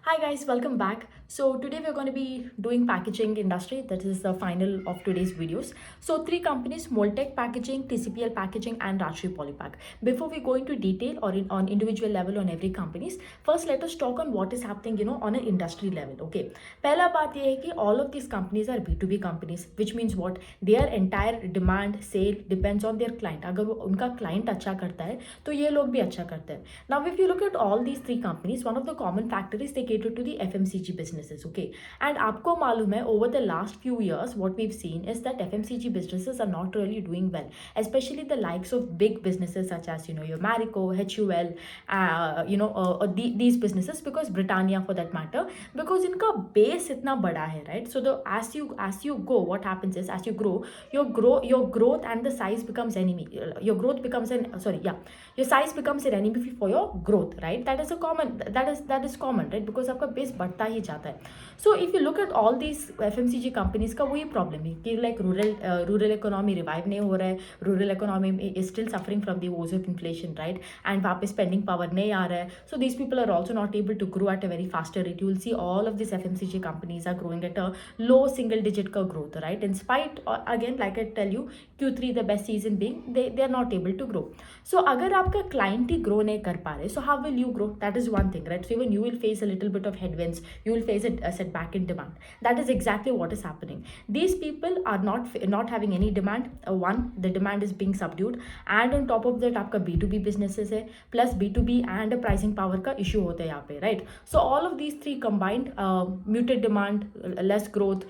Hi guys, welcome back. So today we're going to be doing packaging industry. That is the final of today's videos. So three companies: Mold-Tek Packaging, TCPL Packaging, and Rajshree Polypack. Before we go into detail or on individual level on every companies, first let us talk on what is happening, on an industry level. Okay. पहला बात ये है कि all of these companies are B2B companies, which means what? Their entire demand sale depends on their client. अगर वो उनका client अच्छा करता है, तो ये लोग भी अच्छा करते हैं. Now, if you look at all these three companies, one of the common factors is they cater to the FMCG businesses. Okay, and आपको मालूम है over the last few years what we've seen is that FMCG businesses are not really doing well, especially the likes of big businesses such as your Marico, HUL, these businesses, because Britannia for that matter, because इनका base इतना बड़ा है, right? So the as you go, what happens is as you grow, your growth and the size becomes enemy. Your growth becomes your size becomes an enemy for your growth, right? That is common, right? Because आपका base बढ़ता ही जाता है. So if you look at all these FMCG companies का वही problem है कि like rural economy revive नहीं हो रहा है, rural economy is still suffering from the woes of inflation, right? And वहाँ पे spending power नहीं आ रहा है. So these people are also not able to grow at a very faster rate. You will see all of these FMCG companies are growing at a low single digit का growth, right? In spite, again, like I tell you, Q3 the best season being, they are not able to grow. So अगर आपका client ही grow नहीं कर पा रहे, so how will you grow? That is one thing, right? So even you will face a little bit of headwinds, you will face a setback in demand. That is exactly what is happening. These people are not having any demand. One, the demand is being subdued, and on top of that आपका B2B businesses है, plus B2B and pricing power का issue होता है यहाँ पे, right? So all of these three combined, muted demand, less growth,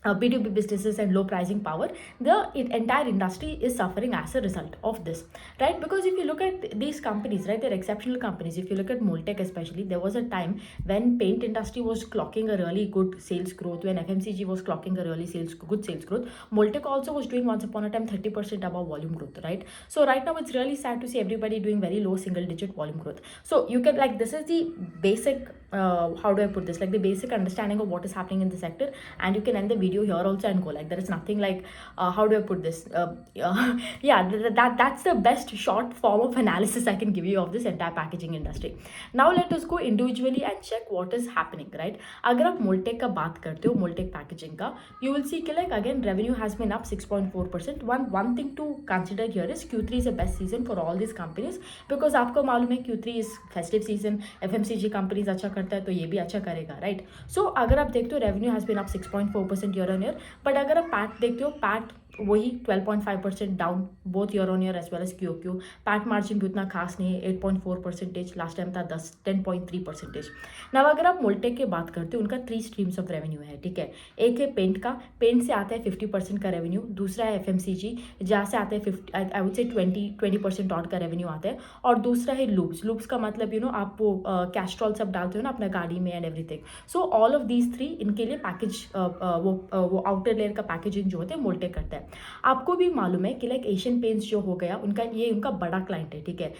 B2B businesses and low pricing power, the entire industry is suffering as a result of this, right? Because if you look at these companies, right, they're exceptional companies. If you look at Mold-Tek especially, there was a time when paint industry was clocking a really good sales growth, when FMCG was clocking a really good sales growth. Mold-Tek also was doing once upon a time 30% above volume growth, right? So right now it's really sad to see everybody doing very low single digit volume growth. So you can, like, this is the basic how do I put this, like the basic understanding of what is happening in the sector, and you can end the video here also and go. Like, there is nothing like how do I put this, yeah, that's the best short form of analysis I can give you of this entire packaging industry. Now let us go individually and check what is happening, right? अगर आप Mold-Tek का बात करते हो, Mold-Tek packaging का, you will see कि like again revenue has been up 6.4%. One thing to consider here is Q3 is the best season for all these companies, because आपको मालूम है Q3 is festive season, FMCG companies अच्छा करता है तो ये भी अच्छा करेगा, राइट? सो अगर आप देखते हो revenue has been up 6.4% year on year, but अगर आप पैट देखते हो, पैट वही 12.5% down both year on year as well as Q. PAT margin भी उतना खास नहीं है, 8.4%, लास्ट टाइम था 10.3%. नाउ अगर आप Mold-Tek की बात करते हो, उनका 3 स्ट्रीम्स ऑफ रेवेन्यू है, ठीक है? एक है पेंट का, पेंट से आता है 50% का रेवेन्यू. दूसरा है FMCG, जहाँ से आता है 50, आई वुड से 20% ऑड का रेवेन्यू आता है. और दूसरा है लूप्स का मतलब आप वो कैस्ट्रॉल सब डालते हो ना अपना गाड़ी में and everything. So all of these three, इनके लिए पैकेज वो आउटर लेयर का पैकेजिंग जो होता है Mold-Tek करता है. आपको भी मालूम है कि लाइक एशियन पेंट्स जो हो गया, उनका बड़ा क्लाइंट है, ठीक है?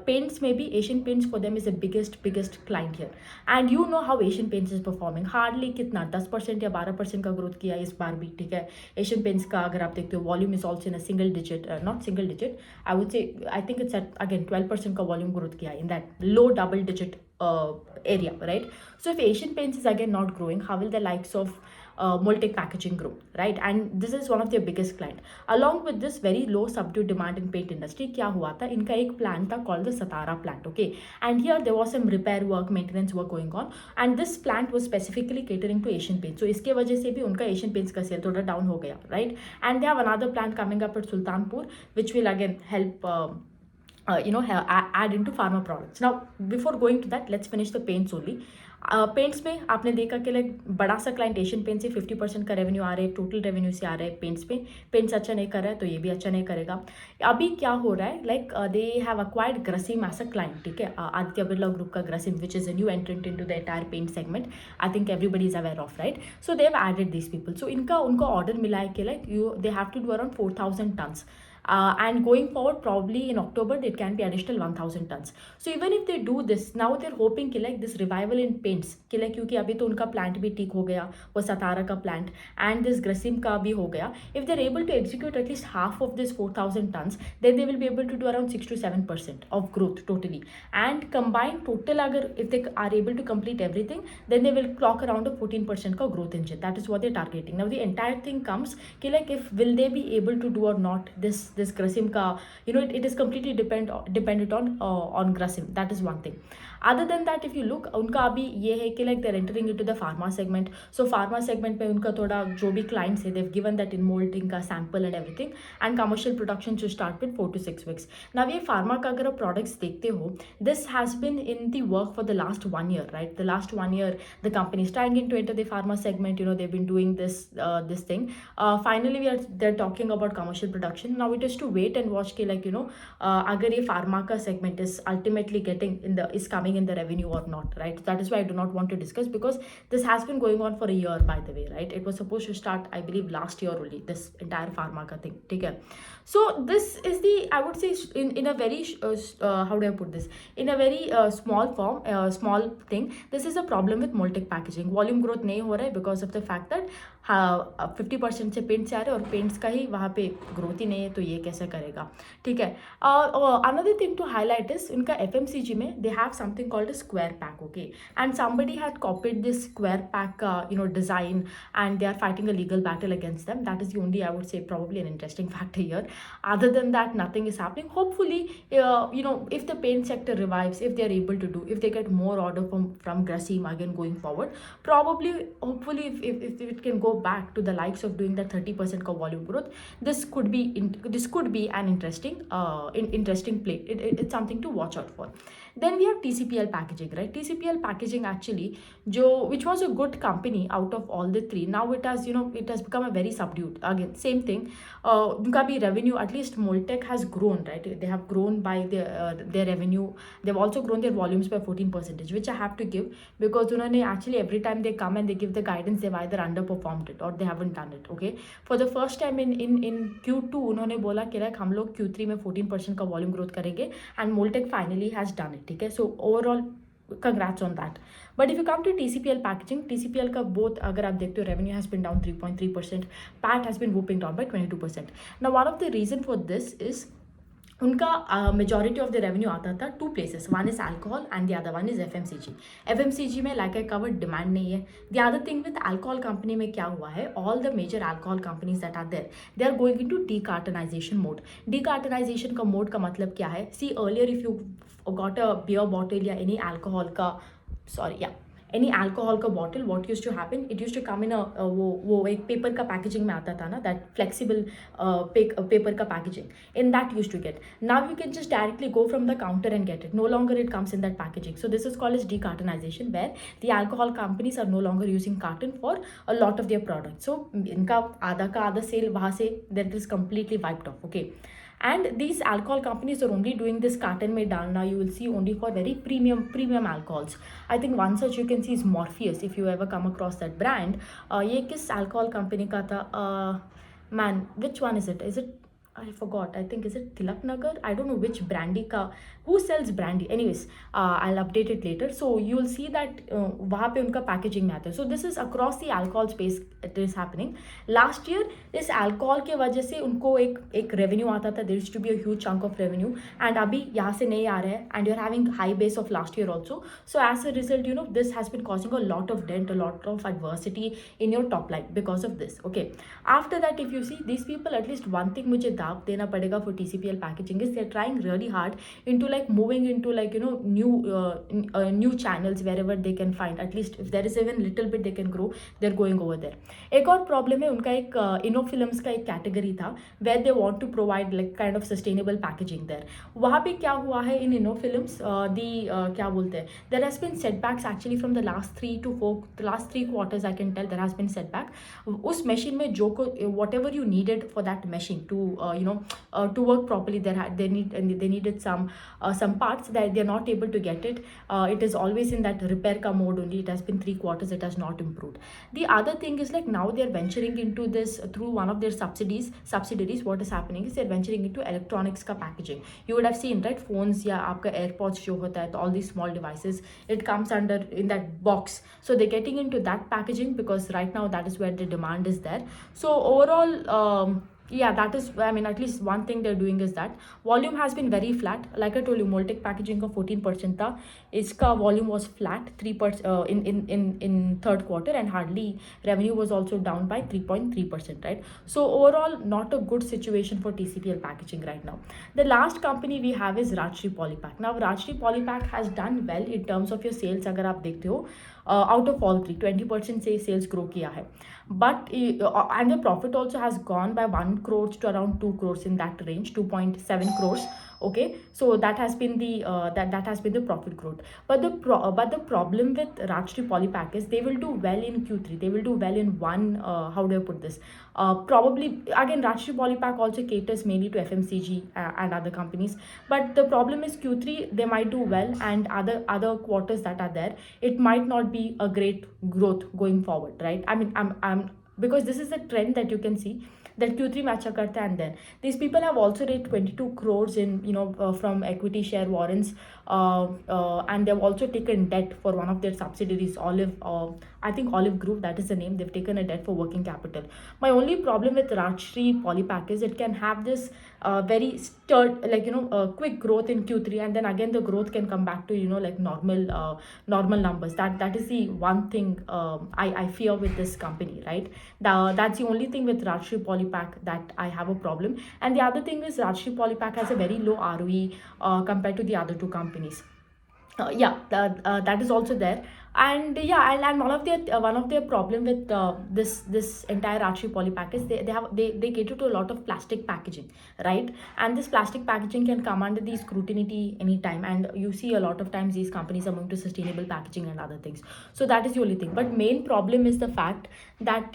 पेंट्स में भी Asian paints for them is the biggest client here, and you know how Asian paints is performing. Hardly कितना 10% या 12% का ग्रोथ किया इस बार भी, ठीक है? एशियन पेंट्स का अगर आप देखते हो, volume is also in a single digit, not single digit, I would say, I think it's at again 12% का वॉल्यूम ग्रोथ किया in that low double digit area, right? So if Asian Paints is again not growing, how will the likes of Mold-Tek packaging grow, right? And this is one of their biggest client. Along with this very low subdued demand in paint industry, क्या हुआ था, इनका एक plant था called the Satara plant, okay? And here there was some repair work, maintenance work going on, and this plant was specifically catering to Asian Paints. So इसके वजह से भी उनका Asian Paints का sale थोड़ा down हो गया, right? And they have another plant coming up at Sultanpur, which will again help add into pharma products. Now before going to that, let's finish the paints only. Paints में आपने देखा कि like बड़ा सा client Asian paint से 50% का revenue आ रहा है, टोटल रेवेन्यू से आ रहा है पेंट्स पे. पेंट्स अच्छा नहीं कर रहा है तो ये भी अच्छा नहीं करेगा. अभी क्या हो रहा है, like they have acquired Grasim as a client, ठीक है? आदित्य बिरला ग्रुप का Grasim, which is a new entrant into the entire paint segment. I think everybody is aware of, right? So they have added this people. सो उनको order मिला है कि like they have to do around 4,000 tons. and going forward probably in October it can be additional 1000 tons. So even if they do this, now they're hoping कि like this revival in paints कि like क्योंकि अभी तो उनका plant भी ठीक हो गया, वो सतारा का प्लांट and this ग्रसिम का भी हो गया. If they're able to execute at least half of this 4000 tons, then they will be able to do around 6 to 7% of growth totally. And combined total agar if they are able to complete everything, then they will clock around a 14% ka growth engine. That is what they're targeting. Now the entire thing comes कि like if will they be able to do or not this Grasim ka, it is completely dependent on Grasim. That is one thing. Other than that, if you look, उनका अभी ये है कि like they're entering into the pharma segment. So pharma segment में उनका थोड़ा जो भी clients है, they've given that in molding का sample and everything, and commercial production should start with 4 to 6 weeks. Now ये pharma का अगर आप products देखते हो, this has been in the work for the last 1 year, right? The last 1 year, the company is trying to enter the pharma segment. They've been doing this thing. Finally, they're talking about commercial production. Now it is to wait and watch कि like अगर ये pharma का segment is ultimately is coming in the revenue or not, right? That is why I do not want to discuss, because this has been going on for a year, by the way, right? It was supposed to start, I believe, last year only, this entire pharma ka thing. Okay, so this is the, I would say, in a very how do I put this, in a very small form, small thing, this is a problem with Mold-Tek packaging. Volume growth नहीं हो रहा है because of the fact that 50% से paint से आ रहे हैं और paints का ही वहाँ पे ग्रोथ ही नहीं है, तो ये कैसे करेगा, ठीक है. Another thing to highlight is उनका FMCG में they have something called a square pack, okay, and somebody had copied this square pack design, and they are fighting a legal battle against them. That is the only, I would say, probably an interesting factor here. Other than that, nothing is happening. Hopefully, if the paint sector revives, if they are able to do, if they get more order from Grasim again going forward, probably, hopefully, if it can go back to the likes of doing that 30% ka volume growth, this could be an interesting play. It's something to watch out for. Then we have TCPL packaging, right? TCPL packaging actually, which was a good company out of all the three. Now it has become a very subdued. Again, same thing. उनका भी revenue, at least Mold-Tek has grown, right? They have grown by their revenue. They've also grown their volumes by 14%, which I have to give, because उन्होंने actually every time they come and they give the guidance, they've either underperformed it or they haven't done it. Okay, for the first time in Q2 उन्होंने बोला कि like हम लोग Q3 में 14% का volume growth करेंगे, and Mold-Tek finally has done it. ठीक है, so overall congrats on that. But if you come to TCPL packaging, TCPL का both अगर आप देखते हो, revenue has been down 3.3%, PAT has been whooping down by 22%. Now one of the reason for this is उनका majority of the revenue आता था two places. One is alcohol and the other one is FMCG. FMCG में like I covered demand नहीं है. The other thing with alcohol company में क्या हुआ है, all the major alcohol companies that are there, they are going into decartonization mode. Decartonization का mode का मतलब क्या है? See, earlier if you got a beer bottle या any alcohol का, any alcohol का bottle, what used to happen, it used to come in a वो एक paper का packaging में आता था ना, that flexible paper का packaging, in that used to get. Now you can just directly go from the counter and get it. No longer it comes in that packaging. So this is called as decartonization, where the alcohol companies are no longer using carton for a lot of their products. So इनका आधा का आधा sale वहाँ से that is completely wiped off. Okay. And these alcohol companies are only doing this carton mein dalna, you will see, only for very premium alcohols. I think one such you can see is Morpheus, if you ever come across that brand. Ye kis alcohol company ka tha? Man, which one is it? I forgot. I think, is it Tilak Nagar? I don't know which brandy ka, who sells brandy. Anyways, I'll update it later. So you'll see that वहाँ पे उनका packaging में आता है. So this is across the alcohol space it is happening. Last year इस alcohol के वजह से उनको एक revenue आता था. There used to be a huge chunk of revenue, and अभी यहाँ से नहीं आ रहा है, and you're having high base of last year also. So as a result, this has been causing a lot of dent, a lot of adversity in your top line because of this. Okay. After that, if you see these people, at least one thing मुझे दाव देना पड़ेगा for TCPL packaging is they're trying really hard into like moving into like new channels wherever they can find. At least if there is even little bit they can grow, they're going over there. एक और problem है उनका, एक inofilms का एक category था where they want to provide like kind of sustainable packaging there. वहाँ पे क्या हुआ है in inofilms, क्या बोलते हैं, there has been setbacks actually from the last 3 quarters. I can tell there has been setback. उस machine में जो को whatever you needed for that machine to to work properly, they needed some parts that they're not able to get it. It is always in that repair ka mode only. It has been 3 quarters, it has not improved. The other thing is, like, now they're venturing into this through one of their subsidiaries. What is happening is they're venturing into electronics ka packaging. You would have seen, right, phones या आपका AirPods जो होता है, तो all these small devices, it comes under in that box. So they're getting into that packaging because right now that is where the demand is there. So overall, yeah, that is, I mean, at least one thing they're doing is that volume has been very flat. Like I told you, Mold-Tek packaging का 14% था, इसका volume was flat 3% in third quarter, and hardly revenue was also down by 3.3%, right? So overall, not a good situation for TCPL packaging right now. The last company we have is Rajshree Polypack. Now Rajshree Polypack has done well in terms of your sales. अगर आप देखते हो, out of all three, 20% से sales grow किया है, but and the profit also has gone by 1 crore to around 2 crores, in that range, 2.7 crores. Okay, so that has been the that has been the profit growth. But the problem with Rajshree Polypack is they will do well in Q3. They will do well in one, how do I put this? Probably again, Rajshree Polypack also caters mainly to FMCG and other companies. But the problem is Q3 they might do well, and other quarters that are there, it might not be a great growth going forward, right? I mean, I'm because this is a trend that you can see, that Q3 में अच्छा करता है, and then these people have also raised 22 crores in from equity share warrants, and they've also taken debt for one of their subsidiaries, I think Olive Group, that is the name. They've taken a debt for working capital. My only problem with Rajshree Polypack is it can have this very quick growth in Q3, and then again the growth can come back to like normal numbers. That is the one thing I fear with this company, right? That's the only thing with Rajshree Polypack that I have a problem. And the other thing is Rajshree Polypack has a very low ROE compared to the other two companies. That is also there. And and one of their problem with this entire Rajshree Polypack is they cater to a lot of plastic packaging, right? And this plastic packaging can come under the scrutiny anytime, and you see a lot of times these companies are moving to sustainable packaging and other things. So that is the only thing. But main problem is the fact that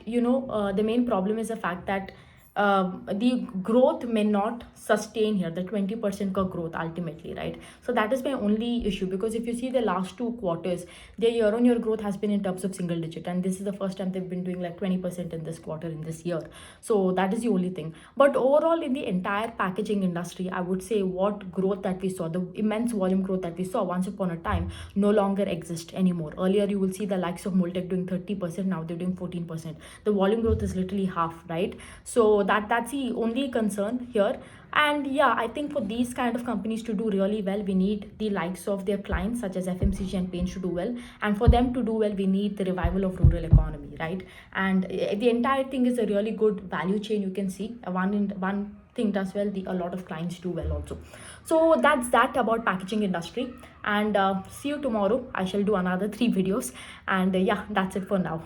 the growth may not sustain here, the 20% growth ultimately, right? So that is my only issue, because if you see the last 2 quarters, their year-on-year growth has been in terms of single digit, and this is the first time they've been doing like 20% in this quarter, in this year. So that is the only thing. But overall, in the entire packaging industry, I would say what growth that we saw, the immense volume growth that we saw once upon a time, no longer exists anymore. Earlier you will see the likes of Mold-Tek doing 30%, now they're doing 14%. The volume growth is literally half, right? So that's the only concern here. And yeah, I think for these kind of companies to do really well, we need the likes of their clients such as FMCG and paints to do well, and for them to do well, we need the revival of rural economy, right? And the entire thing is a really good value chain. You can see one thing does well, a lot of clients do well also. So that's that about packaging industry, and see you tomorrow. I shall do another 3 videos, and yeah, that's it for now.